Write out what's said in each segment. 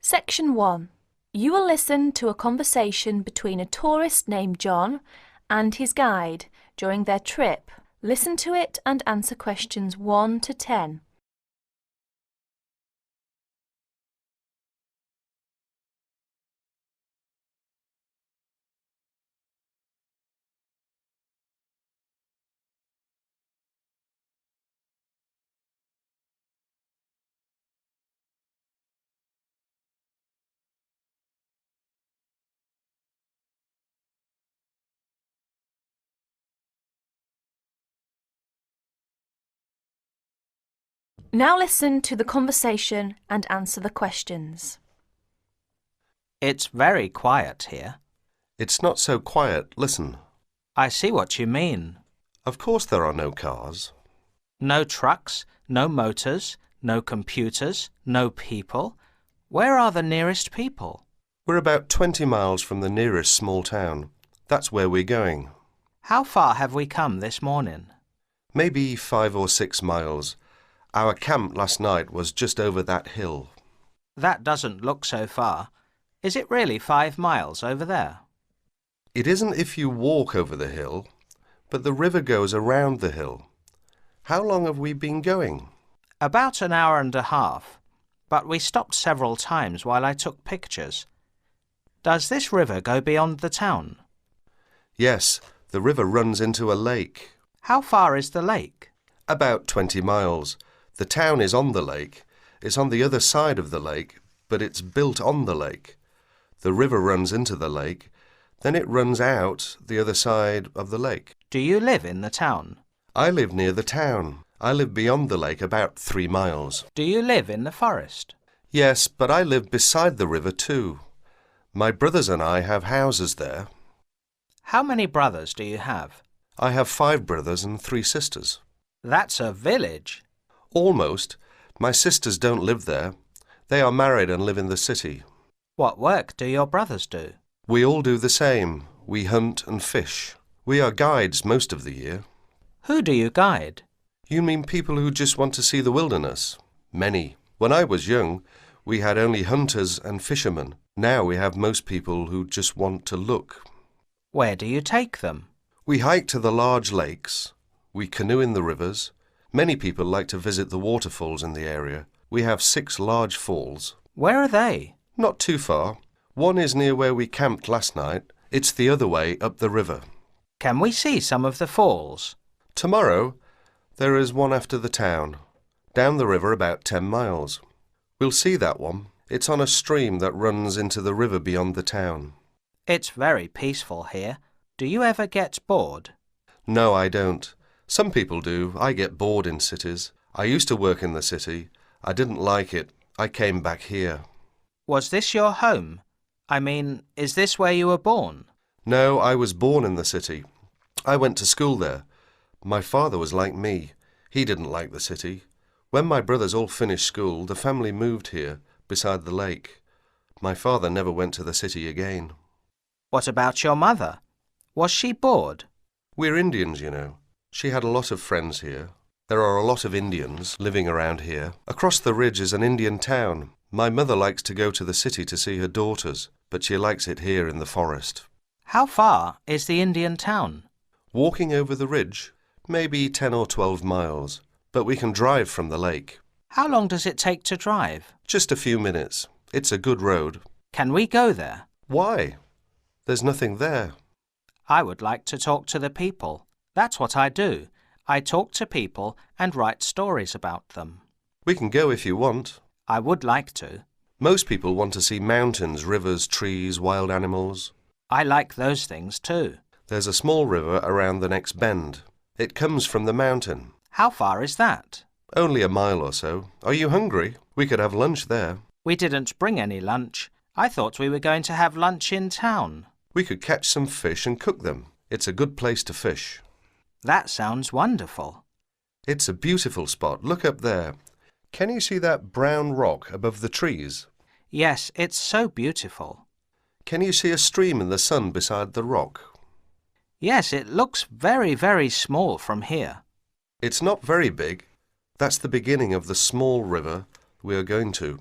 Section 1. You will listen to a conversation between a tourist named John and his guide during their trip. Listen to it and answer questions 1 to 10. Now listen to the conversation and answer the questions. It's very quiet here. It's not so quiet. Listen. I see what you mean. Of course there are no cars. No trucks, no motors, no computers, no people. Where are the nearest people? We're about 20 miles from the nearest small town. That's where we're going. How far have we come this morning? Maybe 5 or 6 miles. Our camp last night was just over that hill. That doesn't look so far. Is it really 5 miles over there? It isn't if you walk over the hill, but the river goes around the hill. How long have we been going? About an hour and a half, but we stopped several times while I took pictures. Does this river go beyond the town? Yes, the river runs into a lake. How far is the lake? About 20 miles. The town is on the lake. It's on the other side of the lake, but it's built on the lake. The river runs into the lake, then it runs out the other side of the lake. Do you live in the town? I live near the town. I live beyond the lake about 3 miles. Do you live in the forest? Yes, but I live beside the river too. My brothers and I have houses there. How many brothers do you have? I have 5 brothers and 3 sisters. That's a village. Almost. My sisters don't live there. They are married and live in the city. What work do your brothers do? We all do the same. We hunt and fish. We are guides most of the year. Who do you guide? You mean people who just want to see the wilderness? Many. When I was young, we had only hunters and fishermen. Now we have most people who just want to look. Where do you take them? We hike to the large lakes. We canoe in the rivers. Many people like to visit the waterfalls in the area. We have 6 large falls. Where are they? Not too far. One is near where we camped last night. It's the other way up the river. Can we see some of the falls? Tomorrow, there is one after the town, down the river about 10 miles. We'll see that one. It's on a stream that runs into the river beyond the town. It's very peaceful here. Do you ever get bored? No, I don't. Some people do. I get bored in cities. I used to work in the city. I didn't like it. I came back here. Was this your home? I mean, is this where you were born? No, I was born in the city. I went to school there. My father was like me. He didn't like the city. When my brothers all finished school, the family moved here, beside the lake. My father never went to the city again. What about your mother? Was she bored? We're Indians, you know. She had a lot of friends here. There are a lot of Indians living around here. Across the ridge is an Indian town. My mother likes to go to the city to see her daughters, but she likes it here in the forest. How far is the Indian town? Walking over the ridge, maybe 10 or 12 miles, but we can drive from the lake. How long does it take to drive? Just a few minutes. It's a good road. Can we go there? Why? There's nothing there. I would like to talk to the people. That's what I do. I talk to people and write stories about them. We can go if you want. I would like to. Most people want to see mountains, rivers, trees, wild animals. I like those things too. There's a small river around the next bend. It comes from the mountain. How far is that? Only a mile or so. Are you hungry? We could have lunch there. We didn't bring any lunch. I thought we were going to have lunch in town. We could catch some fish and cook them. It's a good place to fish. That sounds wonderful. It's a beautiful spot. Look up there. Can you see that brown rock above the trees? Yes, it's so beautiful. Can you see a stream in the sun beside the rock? Yes, it looks very, very small from here. It's not very big. That's the beginning of the small river we are going to.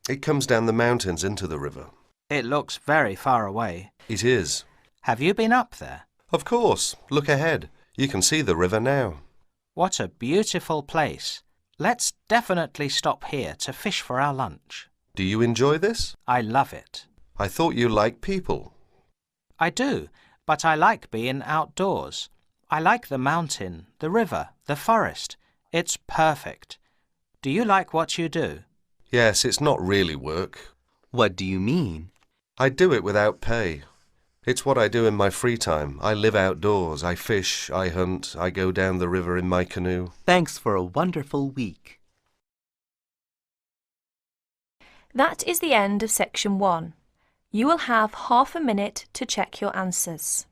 It comes down the mountains into the river. It looks very far away. It is. Have you been up there? Of course. Look ahead. You can see the river now. What a beautiful place. Let's definitely stop here to fish for our lunch. Do you enjoy this? I love it. I thought you liked people. I do, but I like being outdoors. I like the mountain, the river, the forest. It's perfect. Do you like what you do? Yes, it's not really work. What do you mean? I do it without pay. It's what I do in my free time. I live outdoors. I fish, I hunt, I go down the river in my canoe. Thanks for a wonderful week. That is the end of section 1. You will have half a minute to check your answers.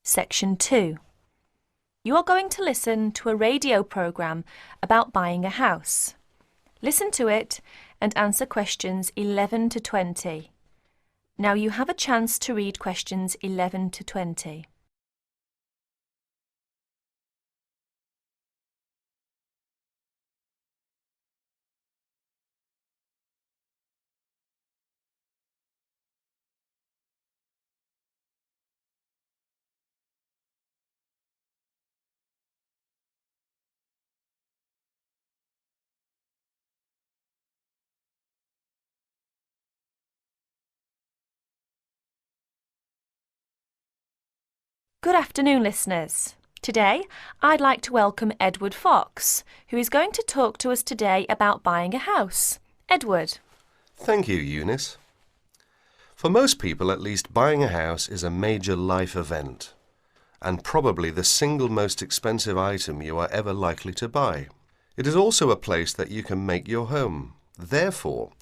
Section 2. You are going to listen to a radio programme about buying a house. Listen to it and answer questions 11 to 20. Now you have a chance to read questions 11 to 20. Good afternoon, listeners. Today, I'd like to welcome Edward Fox, who is going to talk to us today about buying a house. Edward. Thank you, Eunice. For most people, at least, buying a house is a major life event, and probably the single most expensive item you are ever likely to buy. It is also a place that you can make your home. Therefore,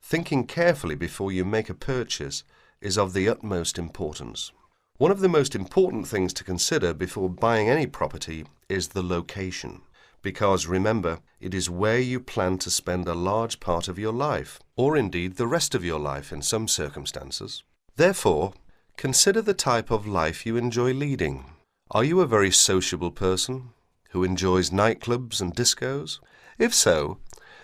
thinking carefully before you make a purchase is of the utmost importance. One of the most important things to consider before buying any property is the location, because remember, it is where you plan to spend a large part of your life, or indeed the rest of your life in some circumstances. Therefore, consider the type of life you enjoy leading. Are you a very sociable person who enjoys nightclubs and discos? If so,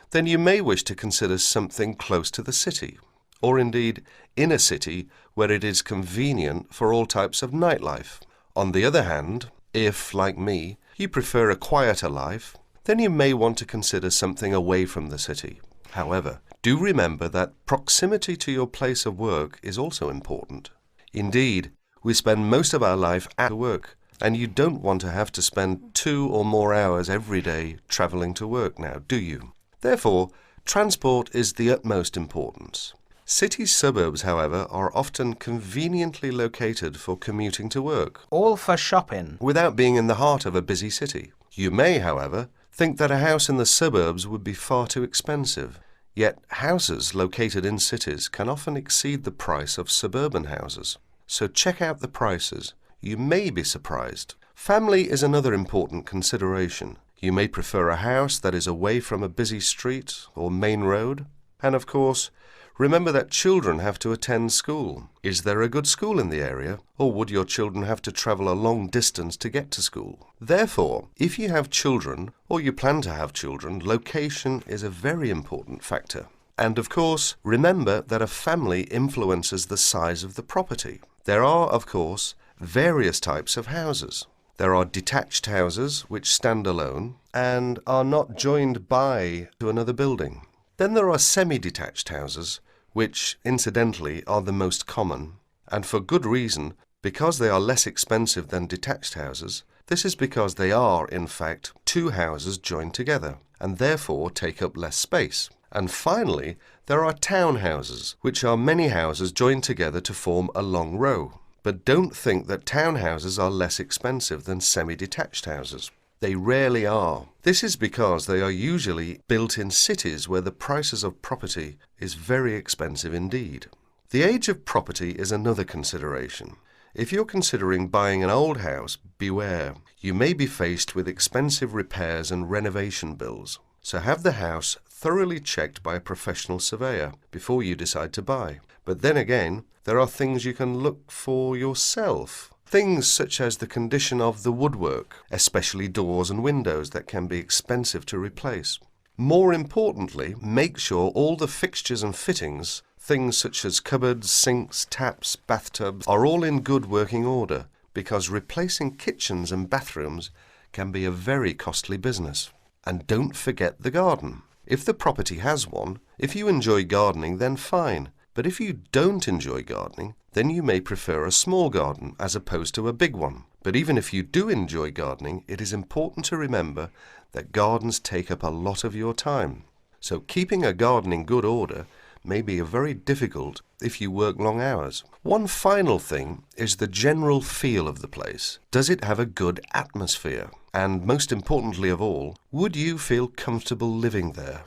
then you may wish to consider something close to the city, or indeed in a city where it is convenient for all types of nightlife. On the other hand, if, like me, you prefer a quieter life, then you may want to consider something away from the city. However, do remember that proximity to your place of work is also important. Indeed, we spend most of our life at work, and you don't want to have to spend 2 or more hours every day travelling to work now, do you? Therefore, transport is the utmost importance. City suburbs, however, are often conveniently located for commuting to work, All for shopping. without being in the heart of a busy city. You may, however, think that a house in the suburbs would be far too expensive. Yet houses located in cities can often exceed the price of suburban houses. So check out the prices. You may be surprised. Family is another important consideration. You may prefer a house that is away from a busy street or main road. And of course, remember that children have to attend school. Is there a good school in the area, or would your children have to travel a long distance to get to school? Therefore, if you have children, or you plan to have children, location is a very important factor. And of course, remember that a family influences the size of the property. There are, of course, various types of houses. There are detached houses which stand alone and are not joined by to another building. Then there are semi-detached houses, which, incidentally, are the most common, and for good reason, because they are less expensive than detached houses. This is because they are, in fact, 2 houses joined together, and therefore take up less space. And finally, there are townhouses, which are many houses joined together to form a long row. But don't think that townhouses are less expensive than semi-detached houses. They rarely are. This is because they are usually built in cities where the prices of property is very expensive indeed. The age of property is another consideration. If you're considering buying an old house, beware. You may be faced with expensive repairs and renovation bills. So have the house thoroughly checked by a professional surveyor before you decide to buy. But then again, there are things you can look for yourself. Things such as the condition of the woodwork, especially doors and windows that can be expensive to replace. More importantly, make sure all the fixtures and fittings, things such as cupboards, sinks, taps, bathtubs, are all in good working order, because replacing kitchens and bathrooms can be a very costly business. And don't forget the garden. If the property has one, if you enjoy gardening, then fine. But if you don't enjoy gardening, then you may prefer a small garden as opposed to a big one. But even if you do enjoy gardening, it is important to remember that gardens take up a lot of your time. So keeping a garden in good order may be very difficult if you work long hours. One final thing is the general feel of the place. Does it have a good atmosphere? And most importantly of all, would you feel comfortable living there?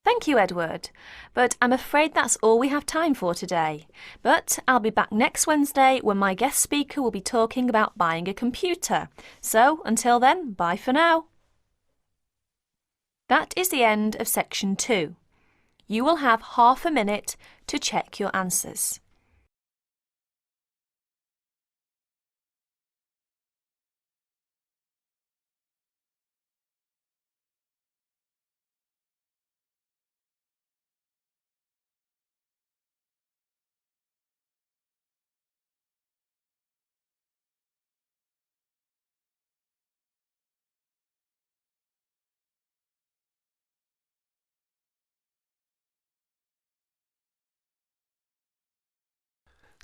Thank you, Edward. But I'm afraid that's all we have time for today. But I'll be back next Wednesday when my guest speaker will be talking about buying a computer. So until then, bye for now. That is the end of section 2. You will have half a minute to check your answers.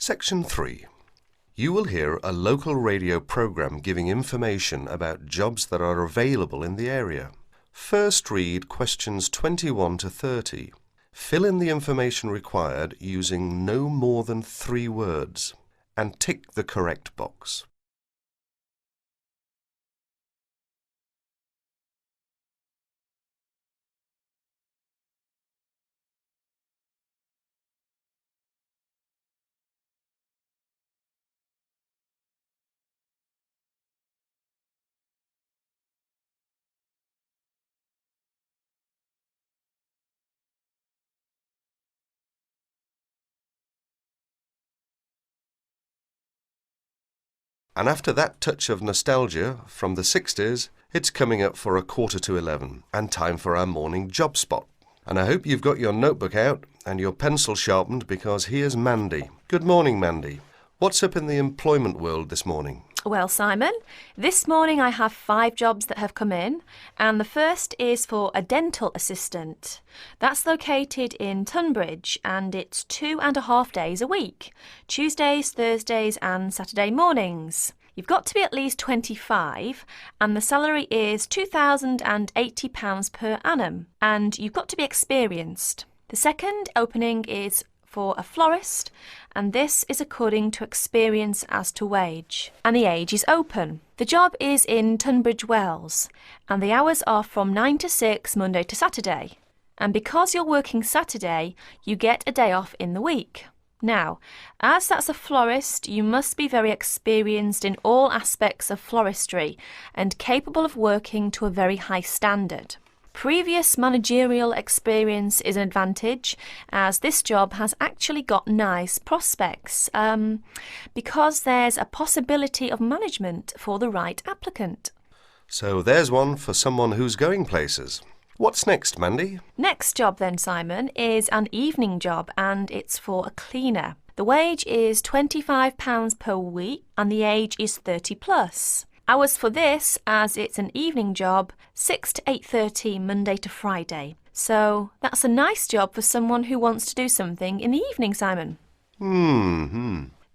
Section 3. You will hear a local radio program giving information about jobs that are available in the area. First read questions 21 to 30. Fill in the information required using no more than 3 words and tick the correct box. And after that touch of nostalgia from the 60s, it's coming up for 11:15 and time for our morning job spot. And I hope you've got your notebook out and your pencil sharpened because here's Mandy. Good morning, Mandy. What's up in the employment world this morning? Well, Simon, this morning I have 5 jobs that have come in, and the first is for a dental assistant. That's located in Tunbridge, and it's 2.5 days a week, Tuesdays, Thursdays and Saturday mornings. You've got to be at least 25, and the salary is £2,080 per annum, and you've got to be experienced. The second opening is for a florist, and this is according to experience as to wage, and the age is open. The job is in Tunbridge Wells, and the hours are from 9 to 6 Monday to Saturday. And because you're working Saturday, you get a day off in the week. Now, as that's a florist, you must be very experienced in all aspects of floristry and capable of working to a very high standard. Previous managerial experience is an advantage, as this job has actually got nice prospects, because there's a possibility of management for the right applicant. So there's one for someone who's going places. What's next, Mandy? Next job then, Simon, is an evening job, and it's for a cleaner. The wage is £25 per week and the age is 30 plus. Hours for this, as it's an evening job, 6 to 8:30 Monday to Friday. So that's a nice job for someone who wants to do something in the evening, Simon.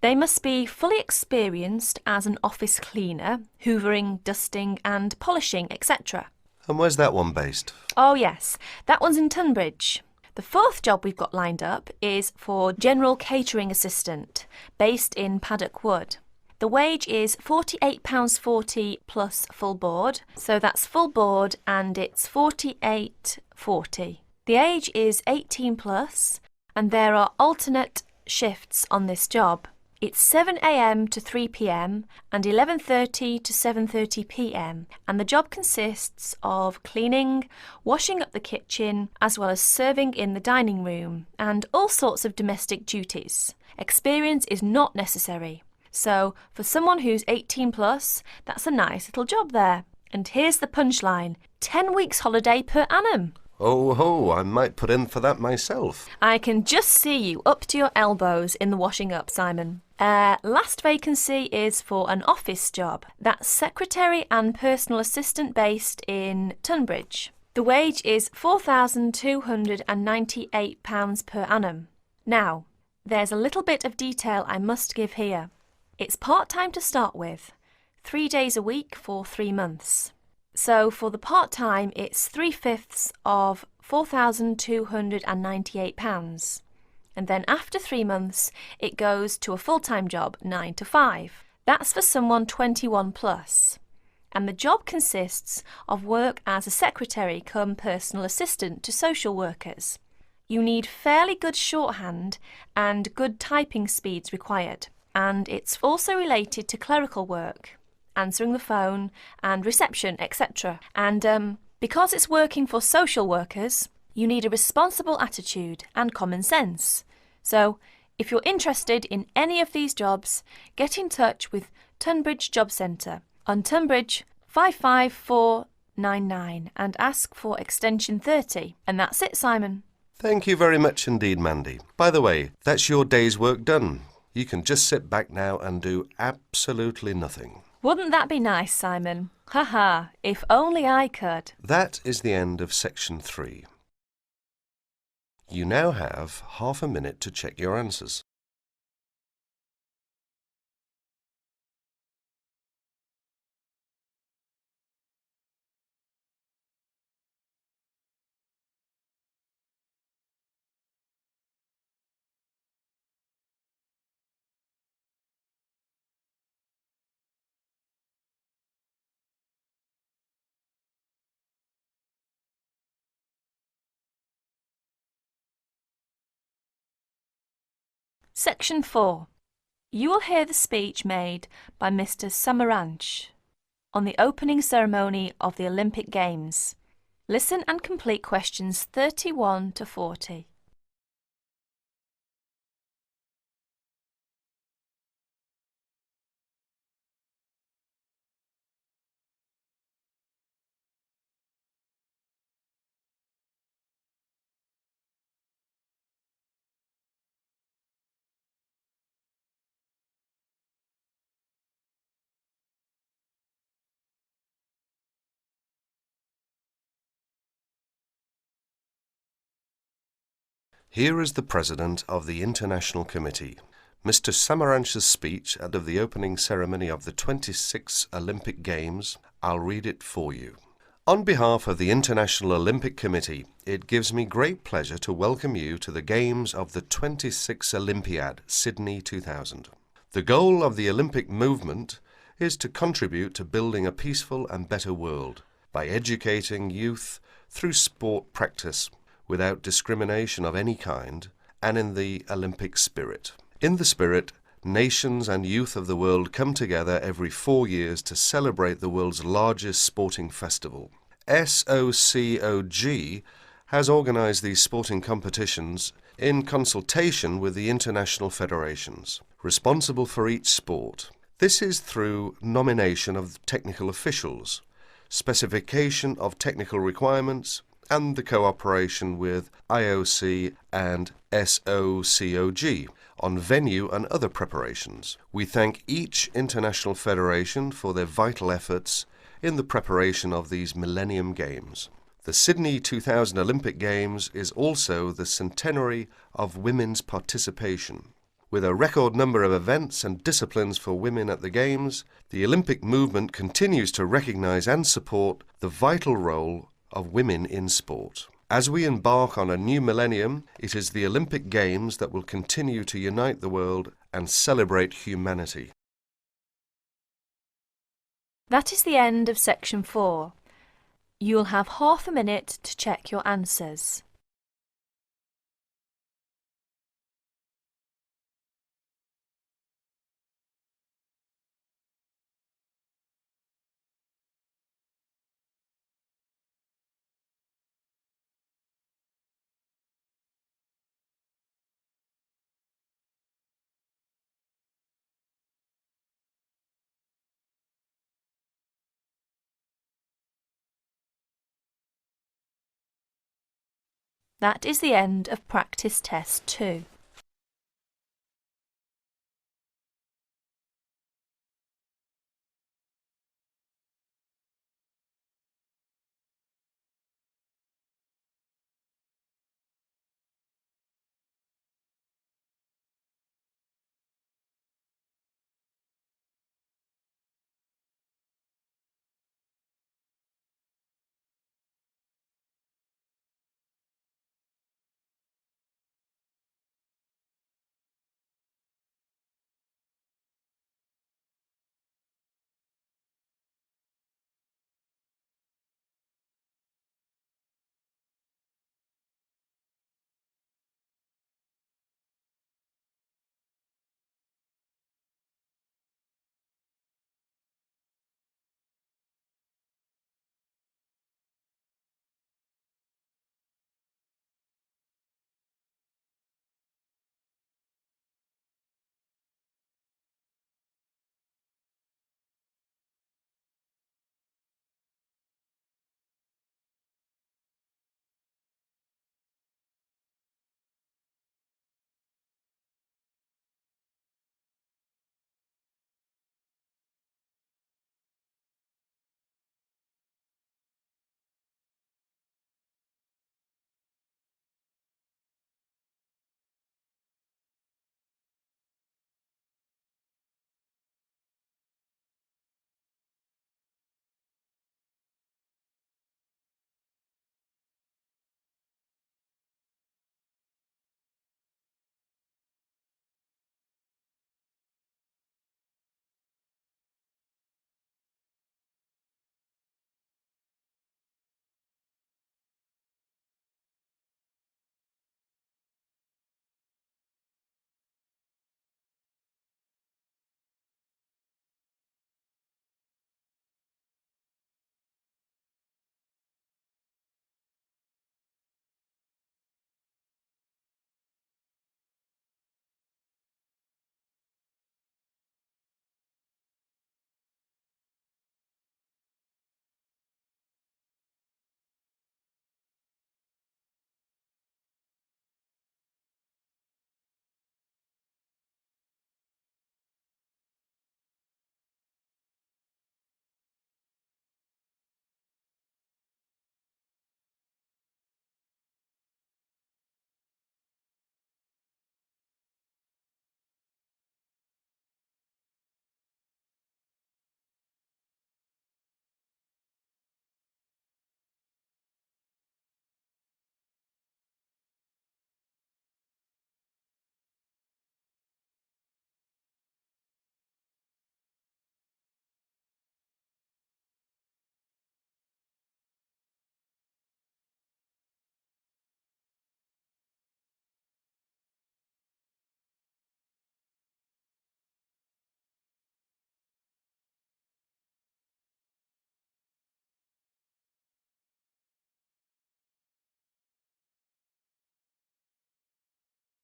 They must be fully experienced as an office cleaner, hoovering, dusting and polishing, etc. And where's that one based? Oh yes, that one's in Tunbridge. The fourth job we've got lined up is for general catering assistant, based in Paddock Wood. The wage is £48.40 plus full board, so that's full board and it's £48.40. The age is 18 plus and there are alternate shifts on this job. It's 7 a.m. to 3 p.m. and 11:30 to 7:30 p.m. and the job consists of cleaning, washing up the kitchen, as well as serving in the dining room and all sorts of domestic duties. Experience is not necessary. So, for someone who's 18 plus, that's a nice little job there. And here's the punchline: 10 weeks holiday per annum. Oh ho, I might put in for that myself. I can just see you up to your elbows in the washing up, Simon. Last vacancy is for an office job. That's secretary and personal assistant based in Tunbridge. The wage is £4,298 per annum. Now, there's a little bit of detail I must give here. It's part-time to start with, 3 days a week for 3 months. So for the part-time, it's 3/5 of £4,298. And then after 3 months, it goes to a full-time job, 9 to 5. That's for someone 21 plus. And the job consists of work as a secretary cum personal assistant to social workers. You need fairly good shorthand and good typing speeds required. And it's also related to clerical work, answering the phone and reception, etc. And because it's working for social workers, you need a responsible attitude and common sense. So, if you're interested in any of these jobs, get in touch with Tunbridge Job Centre on Tunbridge 55499 and ask for extension 30. And that's it, Simon. Thank you very much indeed, Mandy. By the way, that's your day's work done. You can just sit back now and do absolutely nothing. Wouldn't that be nice, Simon? Haha, if only I could. That is the end of section 3. You now have half a minute to check your answers. Section 4. You will hear the speech made by Mr. Samaranch on the opening ceremony of the Olympic Games. Listen and complete questions 31 to 40. Here is the President of the International Committee, Mr. Samaranch's speech at the opening ceremony of the 26th Olympic Games. I'll read it for you. On behalf of the International Olympic Committee, it gives me great pleasure to welcome you to the Games of the 26th Olympiad, Sydney 2000. The goal of the Olympic movement is to contribute to building a peaceful and better world by educating youth through sport practice without discrimination of any kind, and in the Olympic spirit. In the spirit, nations and youth of the world come together every 4 years to celebrate the world's largest sporting festival. SOCOG has organised these sporting competitions in consultation with the international federations, responsible for each sport. This is through nomination of technical officials, specification of technical requirements, and the cooperation with IOC and SOCOG on venue and other preparations. We thank each international federation for their vital efforts in the preparation of these Millennium Games. The Sydney 2000 Olympic Games is also the centenary of women's participation. With a record number of events and disciplines for women at the Games, the Olympic movement continues to recognise and support the vital role of women in sport. As we embark on a new millennium, it is the Olympic Games that will continue to unite the world and celebrate humanity. That is the end of section 4. You'll have half a minute to check your answers. That is the end of practice test 2.